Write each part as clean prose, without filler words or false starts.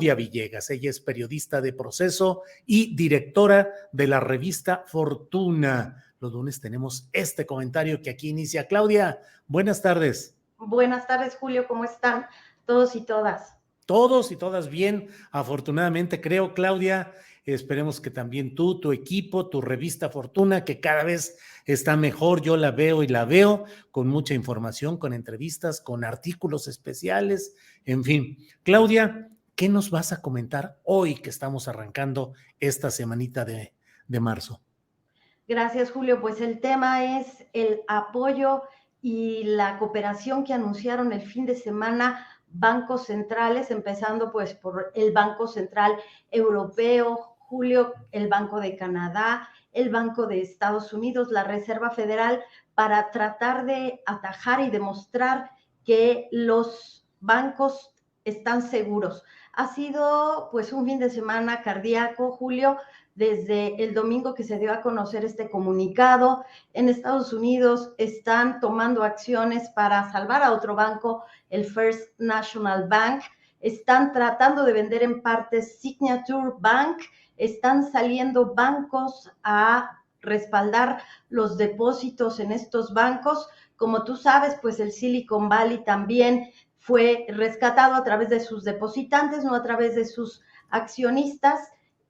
Claudia Villegas. Ella es periodista de Proceso y directora de la revista Fortuna. Los lunes tenemos este comentario que aquí inicia. Claudia, buenas tardes. Buenas tardes, Julio, ¿cómo están todos y todas? Todos y todas bien, afortunadamente creo, Claudia. Esperemos que también tú, tu equipo, tu revista Fortuna, que cada vez está mejor. Yo la veo y la veo con mucha información, con entrevistas, con artículos especiales, en fin. Claudia, ¿qué nos vas a comentar hoy que estamos arrancando esta semanita de marzo? Gracias, Julio. Pues el tema es el apoyo y la cooperación que anunciaron el fin de semana bancos centrales, empezando pues por el Banco Central Europeo, Julio, el Banco de Canadá, el Banco de Estados Unidos, la Reserva Federal, para tratar de atajar y demostrar que los bancos están seguros. Ha sido pues un fin de semana cardíaco, Julio, desde el domingo que se dio a conocer este comunicado. En Estados Unidos están tomando acciones para salvar a otro banco, el First National Bank. Están tratando de vender en partes Signature Bank. Están saliendo bancos a respaldar los depósitos en estos bancos. Como tú sabes, pues el Silicon Valley también fue rescatado a través de sus depositantes, no a través de sus accionistas.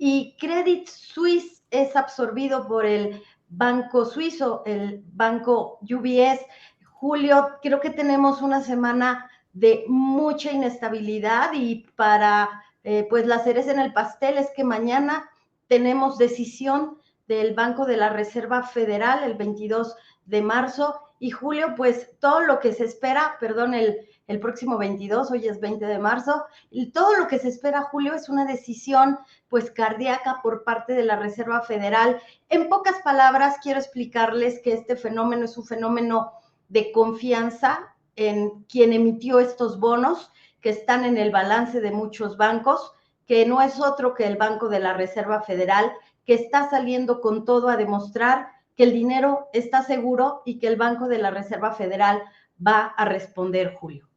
Y Credit Suisse es absorbido por el banco suizo, el banco UBS. Julio, creo que tenemos una semana de mucha inestabilidad y para pues la cereza en el pastel es que mañana tenemos decisión del Banco de la Reserva Federal el 22 de marzo y Julio, pues todo lo que se espera, perdón, el próximo 22, hoy es 20 de marzo, y todo lo que se espera, Julio, es una decisión pues cardíaca por parte de la Reserva Federal. En pocas palabras, quiero explicarles que este fenómeno es un fenómeno de confianza en quien emitió estos bonos que están en el balance de muchos bancos, que no es otro que el Banco de la Reserva Federal, que está saliendo con todo a demostrar que el dinero está seguro y que el Banco de la Reserva Federal va a responder, Julio.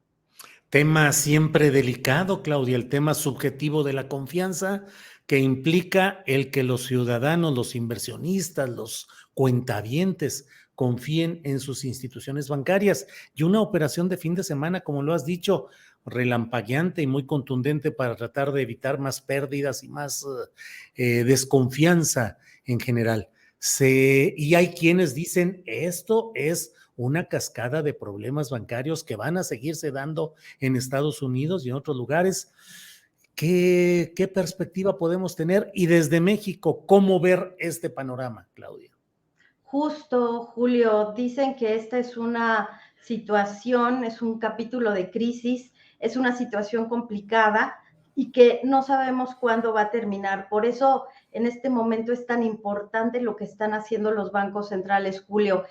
Tema siempre delicado, Claudia, el tema subjetivo de la confianza que implica el que los ciudadanos, los inversionistas, los cuentavientes confíen en sus instituciones bancarias. Y una operación de fin de semana, como lo has dicho, relampagueante y muy contundente para tratar de evitar más pérdidas y más desconfianza en general. Y hay quienes dicen, esto es una cascada de problemas bancarios que van a seguirse dando en Estados Unidos y en otros lugares. ¿Qué perspectiva podemos tener? Y desde México, ¿cómo ver este panorama, Claudia? Justo, Julio, dicen que esta es una situación, es un capítulo de crisis, es una situación complicada y que no sabemos cuándo va a terminar. Por eso en este momento es tan importante lo que están haciendo los bancos centrales, Julio.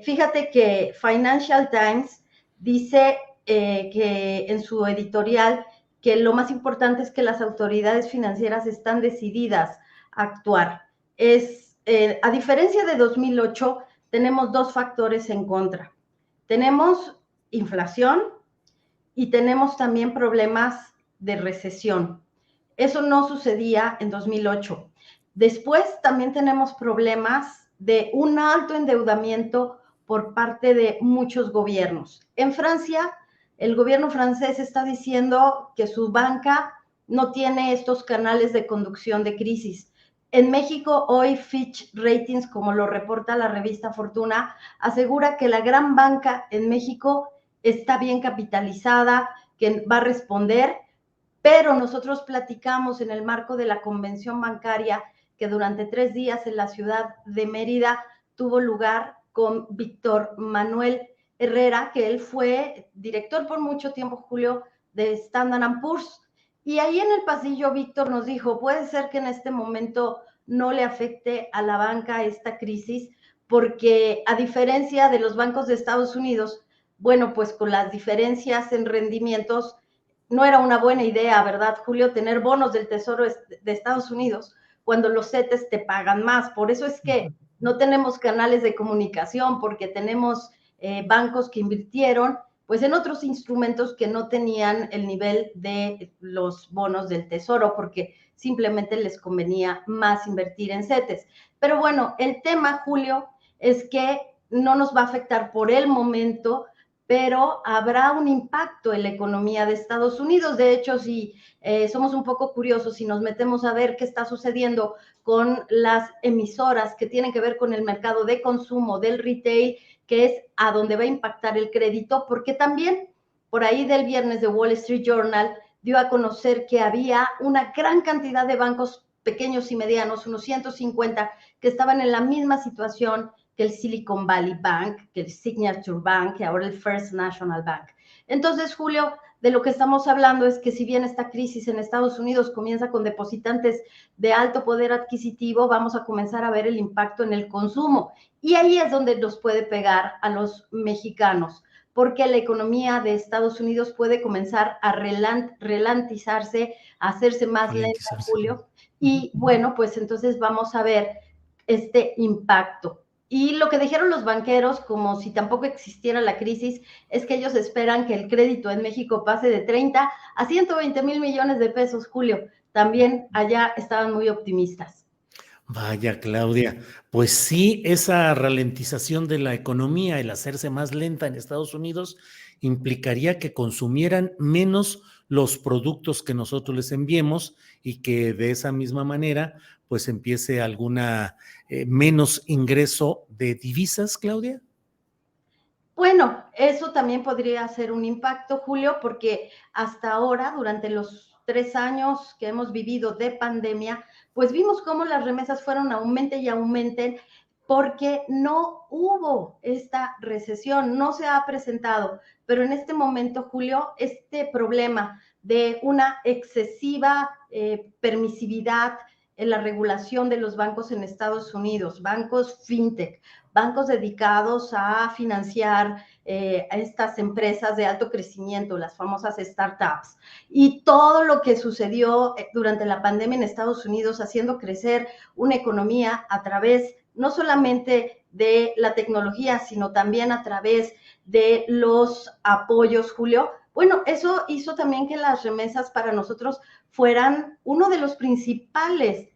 Fíjate que Financial Times dice que en su editorial que lo más importante es que las autoridades financieras están decididas a actuar. A diferencia de 2008, tenemos dos factores en contra. Tenemos inflación y tenemos también problemas de recesión. Eso no sucedía en 2008. Después también tenemos problemas de un alto endeudamiento por parte de muchos gobiernos. En Francia, el gobierno francés está diciendo que su banca no tiene estos canales de conducción de crisis. En México, hoy Fitch Ratings, como lo reporta la revista Fortuna, asegura que la gran banca en México está bien capitalizada, que va a responder, pero nosotros platicamos en el marco de la convención bancaria que durante 3 días en la ciudad de Mérida tuvo lugar con Víctor Manuel Herrera, que él fue director por mucho tiempo, Julio, de Standard & Poor's. Y ahí en el pasillo Víctor nos dijo, puede ser que en este momento no le afecte a la banca esta crisis, porque a diferencia de los bancos de Estados Unidos, bueno, pues con las diferencias en rendimientos, no era una buena idea, ¿verdad, Julio? Tener bonos del Tesoro de Estados Unidos cuando los CETES te pagan más. Por eso es que no tenemos canales de comunicación, porque tenemos bancos que invirtieron pues en otros instrumentos que no tenían el nivel de los bonos del Tesoro, porque simplemente les convenía más invertir en CETES. Pero bueno, el tema, Julio, es que no nos va a afectar por el momento, pero habrá un impacto en la economía de Estados Unidos. De hecho, si somos un poco curiosos, si nos metemos a ver qué está sucediendo con las emisoras que tienen que ver con el mercado de consumo, del retail, que es a donde va a impactar el crédito, porque también por ahí del viernes de Wall Street Journal dio a conocer que había una gran cantidad de bancos pequeños y medianos, unos 150, que estaban en la misma situación que el Silicon Valley Bank, que el Signature Bank, que ahora el First National Bank. Entonces, Julio, de lo que estamos hablando es que si bien esta crisis en Estados Unidos comienza con depositantes de alto poder adquisitivo, vamos a comenzar a ver el impacto en el consumo. Y ahí es donde nos puede pegar a los mexicanos, porque la economía de Estados Unidos puede comenzar a ralentizarse, a hacerse más lenta, Julio. Y bueno, pues entonces vamos a ver este impacto. Y lo que dijeron los banqueros, como si tampoco existiera la crisis, es que ellos esperan que el crédito en México pase de 30 a 120 mil millones de pesos, Julio. También allá estaban muy optimistas. Vaya, Claudia, pues sí, esa ralentización de la economía, el hacerse más lenta en Estados Unidos, implicaría que consumieran menos los productos que nosotros les enviemos y que de esa misma manera, pues empiece alguna menos ingreso de divisas, Claudia. Bueno, eso también podría ser un impacto, Julio, porque hasta ahora, durante los 3 años que hemos vivido de pandemia, pues vimos cómo las remesas fueron aumenten y aumenten porque no hubo esta recesión, no se ha presentado, pero en este momento, Julio, este problema de una excesiva permisividad en la regulación de los bancos en Estados Unidos, bancos fintech, bancos dedicados a financiar a estas empresas de alto crecimiento, las famosas startups, y todo lo que sucedió durante la pandemia en Estados Unidos, haciendo crecer una economía a través no solamente de la tecnología, sino también a través de los apoyos, Julio. Bueno, eso hizo también que las remesas para nosotros fueran uno de los principales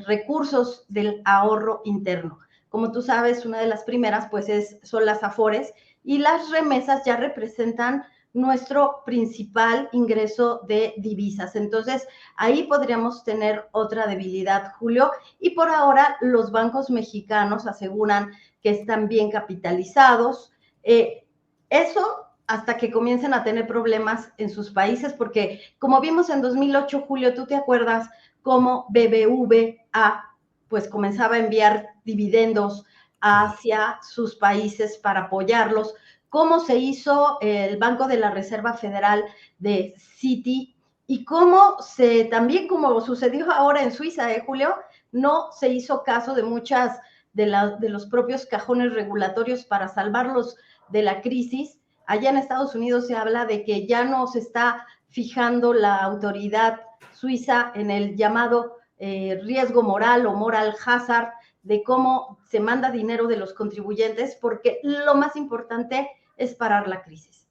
recursos del ahorro interno. Como tú sabes, una de las primeras pues son las afores, y las remesas ya representan nuestro principal ingreso de divisas. Entonces, ahí podríamos tener otra debilidad, Julio, y por ahora los bancos mexicanos aseguran que están bien capitalizados. Eso hasta que comiencen a tener problemas en sus países, porque como vimos en 2008, Julio, ¿tú te acuerdas cómo BBVA pues comenzaba a enviar dividendos hacia sus países para apoyarlos? Cómo se hizo el Banco de la Reserva Federal de Citi, y cómo también como sucedió ahora en Suiza, Julio, no se hizo caso de muchas de los propios cajones regulatorios para salvarlos de la crisis. Allá en Estados Unidos se habla de que ya no se está fijando la autoridad suiza en el llamado riesgo moral o moral hazard, de cómo se manda dinero de los contribuyentes, porque lo más importante es parar la crisis.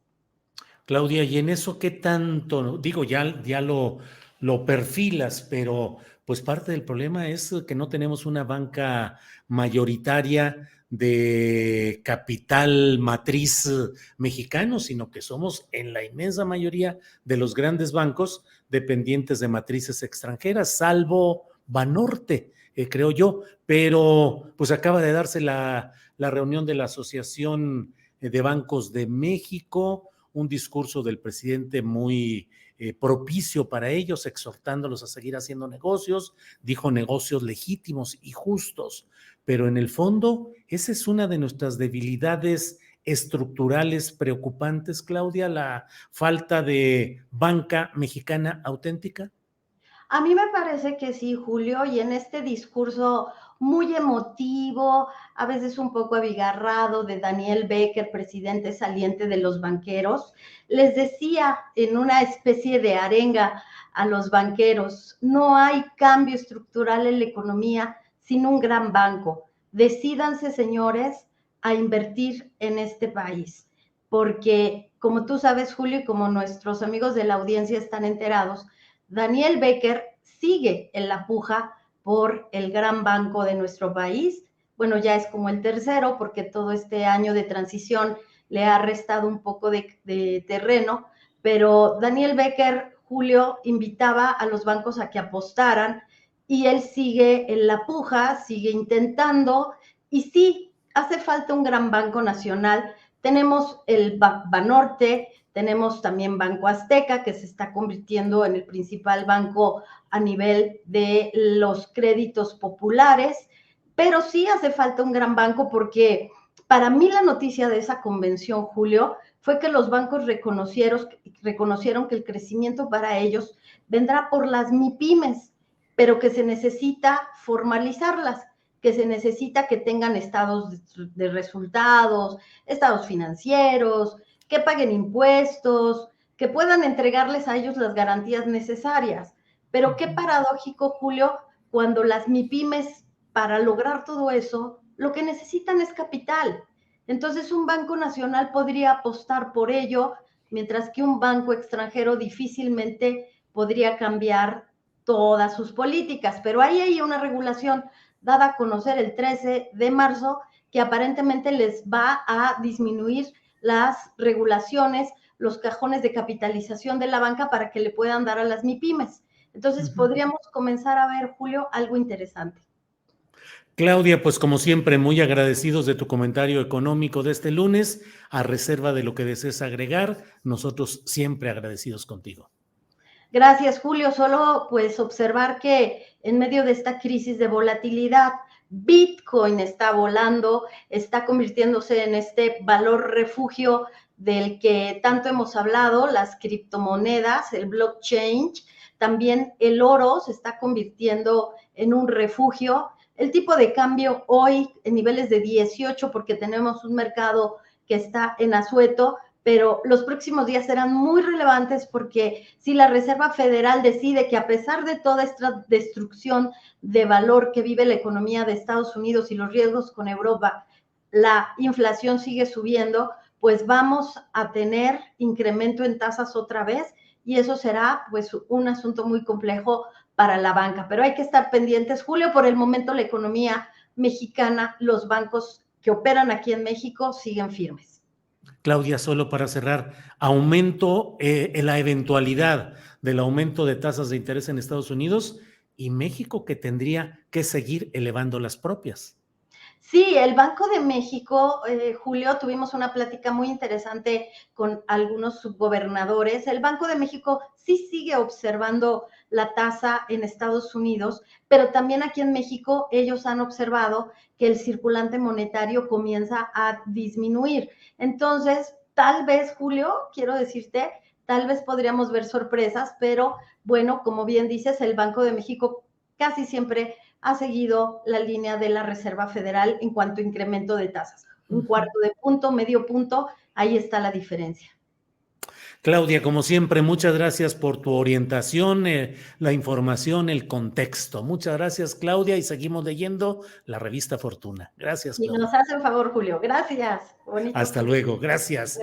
Claudia, ¿y en eso qué tanto? Digo, ya lo perfilas, pero pues parte del problema es que no tenemos una banca mayoritaria de capital matriz mexicano, sino que somos en la inmensa mayoría de los grandes bancos dependientes de matrices extranjeras, salvo Banorte, creo yo, pero pues acaba de darse la reunión de la Asociación de Bancos de México, un discurso del presidente muy propicio para ellos, exhortándolos a seguir haciendo negocios, dijo negocios legítimos y justos, pero en el fondo esa es una de nuestras debilidades estructurales preocupantes, Claudia, la falta de banca mexicana auténtica. A mí me parece que sí, Julio, y en este discurso muy emotivo, a veces un poco abigarrado, de Daniel Becker, presidente saliente de los banqueros, les decía en una especie de arenga a los banqueros: no hay cambio estructural en la economía sin un gran banco. Decídanse, señores, a invertir en este país, porque como tú sabes, Julio, y como nuestros amigos de la audiencia están enterados, Daniel Becker sigue en la puja por el gran banco de nuestro país. Bueno, ya es como el tercero, porque todo este año de transición le ha restado un poco de terreno, pero Daniel Becker, Julio, invitaba a los bancos a que apostaran y él sigue en la puja, sigue intentando, y sí, hace falta un gran banco nacional. Tenemos el Banorte, tenemos también Banco Azteca, que se está convirtiendo en el principal banco a nivel de los créditos populares, pero sí hace falta un gran banco, porque para mí la noticia de esa convención, Julio, fue que los bancos reconocieron que el crecimiento para ellos vendrá por las MIPYMES, pero que se necesita formalizarlas, que se necesita que tengan estados de resultados, estados financieros, que paguen impuestos, que puedan entregarles a ellos las garantías necesarias. Pero qué paradójico, Julio, cuando las MIPYMES, para lograr todo eso, lo que necesitan es capital. Entonces, un banco nacional podría apostar por ello, mientras que un banco extranjero difícilmente podría cambiar todas sus políticas. Pero ahí hay una regulación dada a conocer el 13 de marzo que aparentemente les va a disminuir las regulaciones, los cajones de capitalización de la banca para que le puedan dar a las MIPYMES. Entonces podríamos comenzar a ver, Julio, algo interesante. Claudia, pues como siempre, muy agradecidos de tu comentario económico de este lunes, a reserva de lo que desees agregar, nosotros siempre agradecidos contigo. Gracias, Julio. Solo pues observar que en medio de esta crisis de volatilidad, Bitcoin está volando, está convirtiéndose en este valor refugio del que tanto hemos hablado, las criptomonedas, el blockchain, también el oro se está convirtiendo en un refugio. El tipo de cambio hoy en niveles de 18, porque tenemos un mercado que está en asueto, pero los próximos días serán muy relevantes, porque si la Reserva Federal decide que, a pesar de toda esta destrucción de valor que vive la economía de Estados Unidos y los riesgos con Europa, la inflación sigue subiendo, pues vamos a tener incremento en tasas otra vez, y eso será pues un asunto muy complejo para la banca. Pero hay que estar pendientes, Julio. Por el momento la economía mexicana, los bancos que operan aquí en México siguen firmes. Claudia, solo para cerrar, aumento en la eventualidad del aumento de tasas de interés en Estados Unidos y México, que tendría que seguir elevando las propias. Sí, el Banco de México, Julio, tuvimos una plática muy interesante con algunos subgobernadores. El Banco de México sí sigue observando la tasa en Estados Unidos, pero también aquí en México ellos han observado que el circulante monetario comienza a disminuir. Entonces, tal vez, Julio, quiero decirte, tal vez podríamos ver sorpresas, pero bueno, como bien dices, el Banco de México casi siempre ha seguido la línea de la Reserva Federal en cuanto a incremento de tasas. Un cuarto de punto, medio punto, ahí está la diferencia. Claudia, como siempre, muchas gracias por tu orientación, la información, el contexto. Muchas gracias, Claudia, y seguimos leyendo la revista Fortuna. Gracias, Y Claudia. nos hace un favor, Julio. Gracias. Bonito. Hasta luego. Gracias.